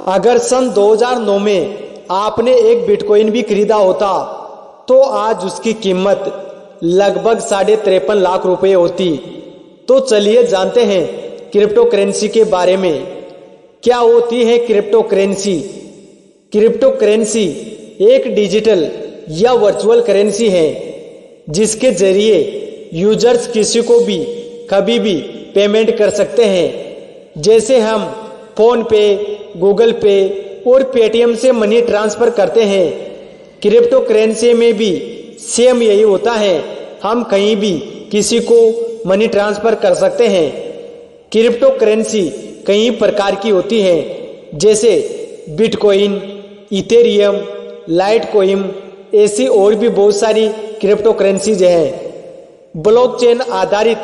अगर सन 2009 में आपने एक बिटकॉइन भी खरीदा होता तो आज उसकी कीमत लगभग 53.5 लाख रुपए होती। तो चलिए जानते हैं क्रिप्टो करेंसी के बारे में। क्या होती है क्रिप्टो करेंसी? क्रिप्टो करेंसी एक डिजिटल या वर्चुअल करेंसी है जिसके जरिए यूजर्स किसी को भी कभी भी पेमेंट कर सकते हैं। जैसे हम फोन पे, गूगल पे और पेटीएम से मनी ट्रांसफर करते हैं, क्रिप्टो करेंसी में भी सेम यही होता है। हम कहीं भी किसी को मनी ट्रांसफर कर सकते हैं। क्रिप्टो करेंसी कई प्रकार की होती है, जैसे बिटकॉइन, इथेरियम, लाइटकॉइन, ऐसी और भी बहुत सारी क्रिप्टो करेंसीज हैं। ब्लॉकचेन आधारित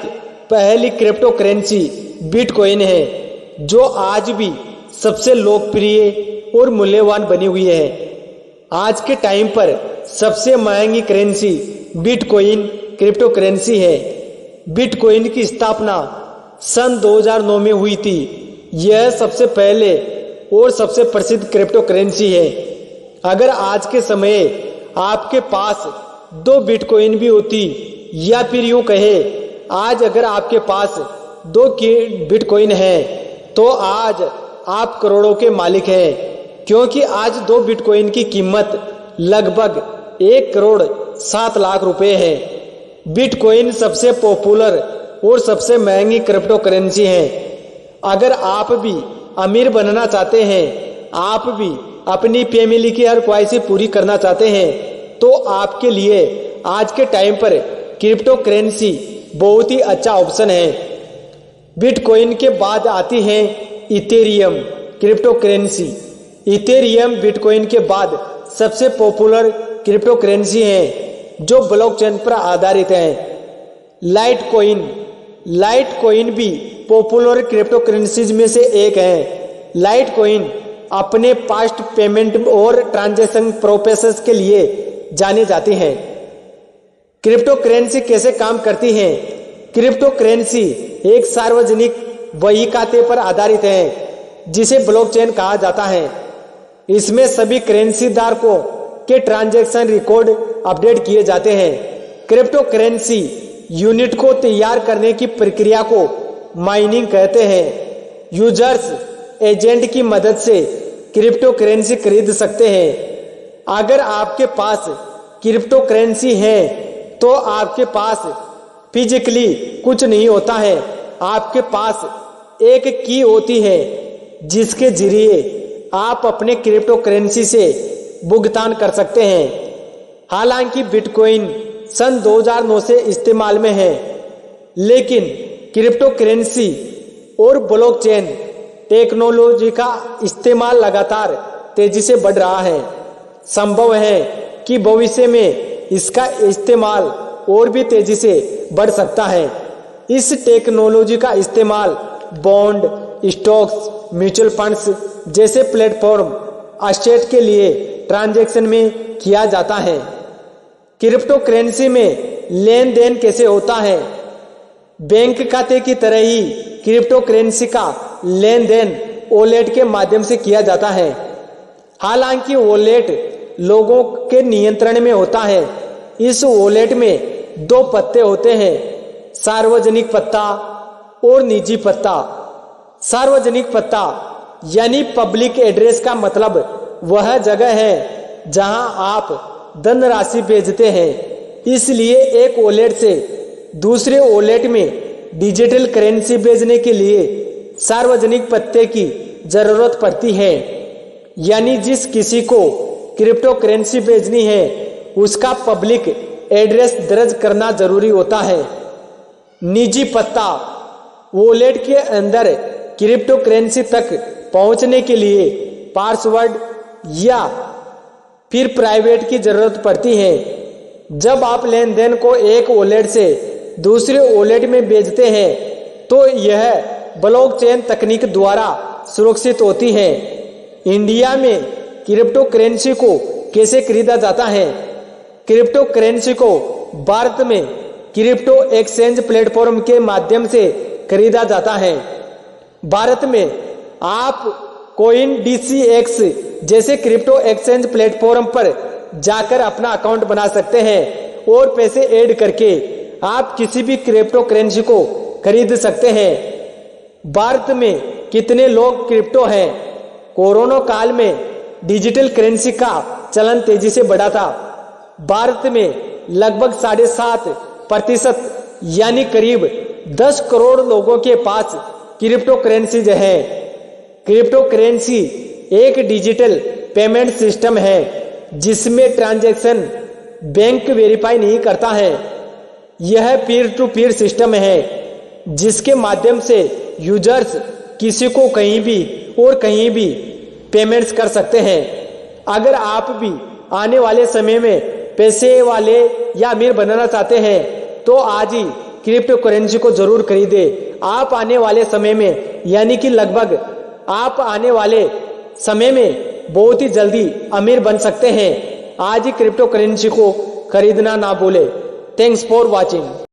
पहली क्रिप्टो करेंसी बिटकॉइन है, जो आज भी सबसे लोकप्रिय और मूल्यवान बनी हुई है। आज के टाइम पर सबसे महंगी करेंसी बिटकॉइन क्रिप्टो करेंसी है। बिटकॉइन की स्थापना सन 2009 में हुई थी। यह सबसे पहले और सबसे प्रसिद्ध क्रिप्टो करेंसी है। अगर आज के समय आपके पास 2 बिटकॉइन भी होती, या फिर यूं कहे आज अगर आपके पास 2 बिटकॉइन है तो आज आप करोड़ों के मालिक हैं, क्योंकि आज 2 बिटकॉइन की कीमत लगभग 1,07,00,000 रुपए है। बिटकॉइन सबसे पॉपुलर और सबसे महंगी क्रिप्टो करेंसी है। अगर आप भी अमीर बनना चाहते हैं, आप भी अपनी फैमिली की हर ख्वाहिशें पूरी करना चाहते हैं, तो आपके लिए आज के टाइम पर क्रिप्टो करेंसी बहुत ही अच्छा ऑप्शन है। बिटकॉइन के बाद आती है Ethereum crypto currency. Ethereum bitcoin के बाद सबसे पॉपुलर क्रिप्टो करेंसी है, जो ब्लॉकचेन पर आधारित है। लाइटकॉइन भी पॉपुलर क्रिप्टो करेंसीज में से एक है। लाइटकॉइन अपने फास्ट पेमेंट और ट्रांजैक्शन प्रोसेस के लिए जाने जाते हैं। क्रिप्टो करेंसी कैसे काम करती है? क्रिप्टो करेंसी एक सार्वजनिक बही खाते पर आधारित है, जिसे ब्लॉकचेन कहा जाता है। इसमें सभी करेंसी धारकों के ट्रांजैक्शन रिकॉर्ड अपडेट किए जाते हैं। क्रिप्टो करेंसी यूनिट को तैयार करने की प्रक्रिया को माइनिंग कहते हैं। यूजर्स एजेंट की मदद से क्रिप्टो करेंसी खरीद सकते हैं। अगर आपके पास क्रिप्टो करेंसी है तो आपके पास फिजिकली कुछ नहीं होता है। आपके पास एक की होती है जिसके जरिए आप अपने क्रिप्टो करेंसी से भुगतान कर सकते हैं। हालांकि बिटकॉइन सन 2009 से इस्तेमाल में है, लेकिन क्रिप्टो करेंसी और ब्लॉकचेन टेक्नोलॉजी का इस्तेमाल लगातार तेजी से बढ़ रहा है। संभव है कि भविष्य में इसका इस्तेमाल और भी तेजी से बढ़ सकता है। इस टेक्नोलॉजी का इस्तेमाल बॉन्ड, स्टॉक्स, म्यूचुअल फंड्स जैसे प्लेटफॉर्म एसेट के लिए ट्रांजैक्शन में किया जाता है। क्रिप्टो करेंसी में लेन देन कैसे होता है? बैंक खाते की तरह ही क्रिप्टो करेंसी का लेन देन वॉलेट के माध्यम से किया जाता है। हालांकि वॉलेट लोगों के नियंत्रण में होता है। इस वॉलेट में 2 पत्ते होते हैं, सार्वजनिक पत्ता और निजी पत्ता। सार्वजनिक पत्ता यानी पब्लिक एड्रेस का मतलब वह जगह है जहां आप धनराशि भेजते हैं। इसलिए एक वॉलेट से दूसरे वॉलेट में डिजिटल करेंसी भेजने के लिए सार्वजनिक पत्ते की जरूरत पड़ती है। यानी जिस किसी को क्रिप्टो करेंसी भेजनी है उसका पब्लिक एड्रेस दर्ज करना जरूरी होता है। निजी पत्ता वॉलेट के अंदर क्रिप्टो करेंसी तक पहुंचने के लिए पासवर्ड या फिर प्राइवेट की जरूरत पड़ती है। जब आप लेन देन को एक वॉलेट से दूसरे वॉलेट में भेजते हैं तो यह ब्लॉकचेन तकनीक द्वारा सुरक्षित होती है। इंडिया में क्रिप्टो करेंसी को कैसे खरीदा जाता है? क्रिप्टो करेंसी को भारत में क्रिप्टो एक्सचेंज प्लेटफॉर्म के माध्यम से खरीदा जाता है। भारत में आप कोइन DCX जैसे क्रिप्टो एक्सचेंज प्लेटफॉर्म पर जाकर अपना अकाउंट बना सकते हैं और पैसे ऐड करके आप किसी भी क्रिप्टो करेंसी को खरीद सकते हैं। भारत में कितने लोग क्रिप्टो हैं? कोरोना काल में डिजिटल करेंसी का चलन तेजी से बढ़ा था। भारत में लगभग 7.5% यानी करीब 10 करोड़ लोगों के पास क्रिप्टो करेंसीज है। क्रिप्टो करेंसी एक डिजिटल पेमेंट सिस्टम है जिसमें ट्रांजैक्शन बैंक वेरीफाई नहीं करता है। यह पीयर टू पीयर सिस्टम है जिसके माध्यम से यूजर्स किसी को कहीं भी और कहीं भी पेमेंट्स कर सकते हैं। अगर आप भी आने वाले समय में पैसे वाले या अमीर बनना चाहते हैं तो आज ही क्रिप्टो करेंसी को जरूर खरीदें। आप आने वाले समय में यानी कि लगभग आप आने वाले समय में बहुत ही जल्दी अमीर बन सकते हैं। आज ही क्रिप्टो करेंसी को खरीदना ना भूलें। Thanks for watching.